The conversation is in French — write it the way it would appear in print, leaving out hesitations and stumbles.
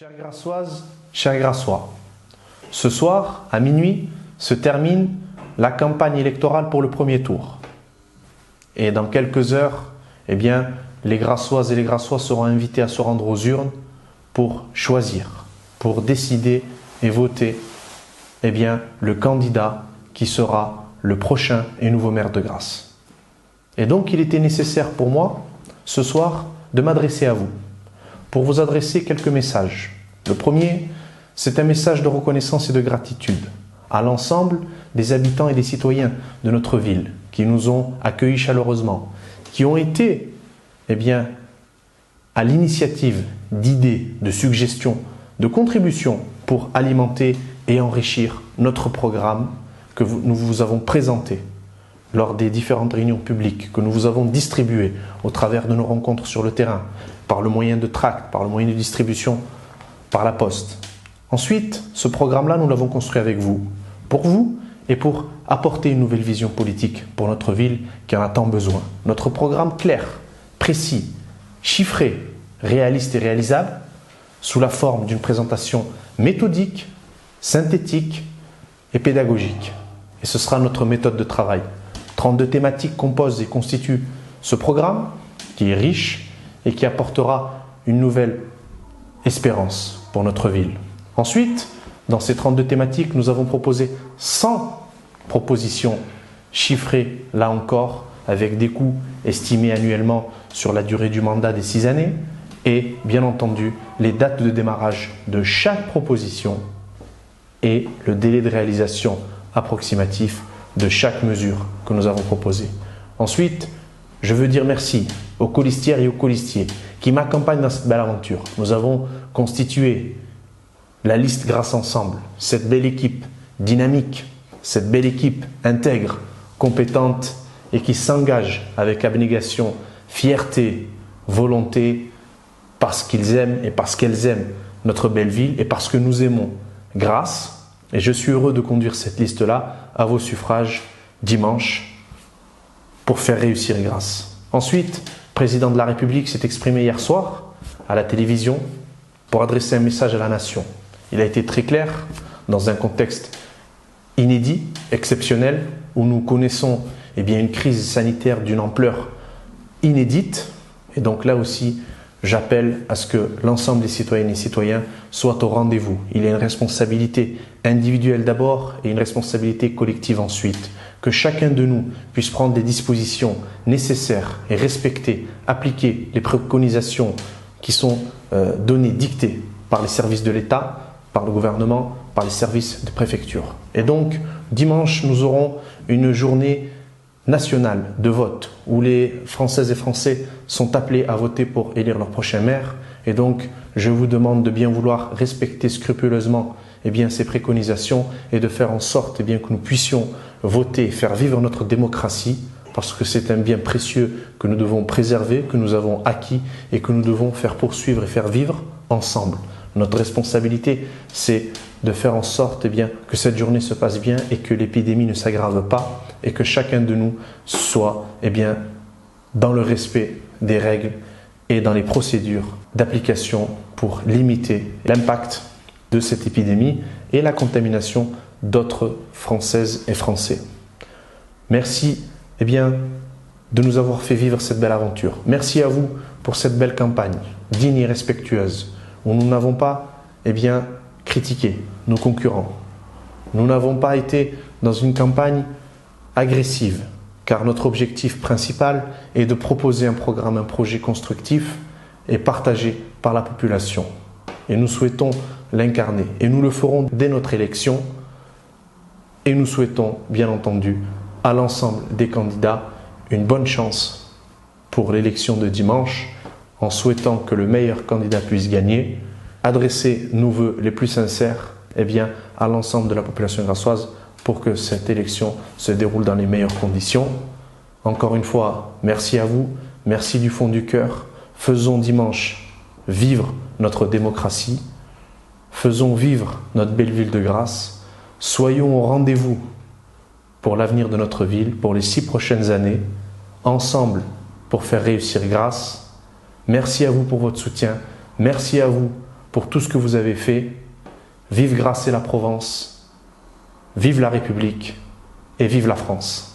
Chères Grassoises, chers Grassois, ce soir, à minuit, se termine la campagne électorale pour le premier tour. Et dans quelques heures, les Grassoises et les Grassois seront invités à se rendre aux urnes pour choisir, pour décider et voter le candidat qui sera le prochain et nouveau maire de Grasse. Et donc, il était nécessaire pour moi, ce soir, de m'adresser à vous, pour vous adresser quelques messages. Le premier, c'est un message de reconnaissance et de gratitude à l'ensemble des habitants et des citoyens de notre ville qui nous ont accueillis chaleureusement, qui ont été à l'initiative d'idées, de suggestions, de contributions pour alimenter et enrichir notre programme que nous vous avons présenté lors des différentes réunions publiques, que nous vous avons distribuées au travers de nos rencontres sur le terrain, par le moyen de tracts, par le moyen de distribution, par la poste. Ensuite, ce programme-là, nous l'avons construit avec vous et pour apporter une nouvelle vision politique pour notre ville qui en a tant besoin. Notre programme clair, précis, chiffré, réaliste et réalisable, sous la forme d'une présentation méthodique, synthétique et pédagogique. Et ce sera notre méthode de travail. 32 thématiques composent et constituent ce programme qui est riche et qui apportera une nouvelle espérance pour notre ville. Ensuite, dans ces 32 thématiques, nous avons proposé 100 propositions chiffrées, là encore, avec des coûts estimés annuellement sur la durée du mandat des 6 années et, bien entendu, les dates de démarrage de chaque proposition et le délai de réalisation approximatif de chaque mesure que nous avons proposée. Ensuite, je veux dire merci aux colistières et aux colistiers qui m'accompagnent dans cette belle aventure. Nous avons constitué la liste Grasse Ensemble, cette belle équipe dynamique, cette belle équipe intègre, compétente et qui s'engage avec abnégation, fierté, volonté, parce qu'ils aiment et parce qu'elles aiment notre belle ville et parce que nous aimons Grasse. Et je suis heureux de conduire cette liste-là à vos suffrages dimanche pour faire réussir Grasse. Ensuite, le président de la République s'est exprimé hier soir à la télévision pour adresser un message à la nation. Il a été très clair dans un contexte inédit, exceptionnel, où nous connaissons une crise sanitaire d'une ampleur inédite. Et donc là aussi, j'appelle à ce que l'ensemble des citoyennes et citoyens soient au rendez-vous. Il y a une responsabilité individuelle d'abord et une responsabilité collective ensuite. Que chacun de nous puisse prendre des dispositions nécessaires et respecter, appliquer les préconisations qui sont données, dictées par les services de l'État, par le gouvernement, par les services de préfecture. Et donc, dimanche, nous aurons une journée nationale de vote où les Françaises et Français sont appelés à voter pour élire leur prochain maire. Et donc, je vous demande de bien vouloir respecter scrupuleusement ces préconisations et de faire en sorte que nous puissions voter, faire vivre notre démocratie, parce que c'est un bien précieux que nous devons préserver, que nous avons acquis et que nous devons faire poursuivre et faire vivre ensemble. Notre responsabilité, c'est de faire en sorte que cette journée se passe bien et que l'épidémie ne s'aggrave pas et que chacun de nous soit dans le respect des règles et dans les procédures d'application pour limiter l'impact de cette épidémie et la contamination d'autres Françaises et Français. Merci de nous avoir fait vivre cette belle aventure. Merci à vous pour cette belle campagne, digne et respectueuse, où nous n'avons pas critiqué nos concurrents. Nous n'avons pas été dans une campagne agressive, car notre objectif principal est de proposer un programme, un projet constructif et partagé par la population. Et nous souhaitons l'incarner. Et nous le ferons dès notre élection. Et nous souhaitons, bien entendu, à l'ensemble des candidats, une bonne chance pour l'élection de dimanche, en souhaitant que le meilleur candidat puisse gagner, adresser nos vœux les plus sincères à l'ensemble de la population grassoise pour que cette élection se déroule dans les meilleures conditions. Encore une fois, merci à vous, merci du fond du cœur. Faisons dimanche vivre notre démocratie, faisons vivre notre belle ville de Grasse, soyons au rendez-vous pour l'avenir de notre ville, pour les 6 prochaines années, ensemble pour faire réussir Grasse. Merci à vous pour votre soutien, merci à vous pour tout ce que vous avez fait. Vive Grasse et la Provence, vive la République et vive la France.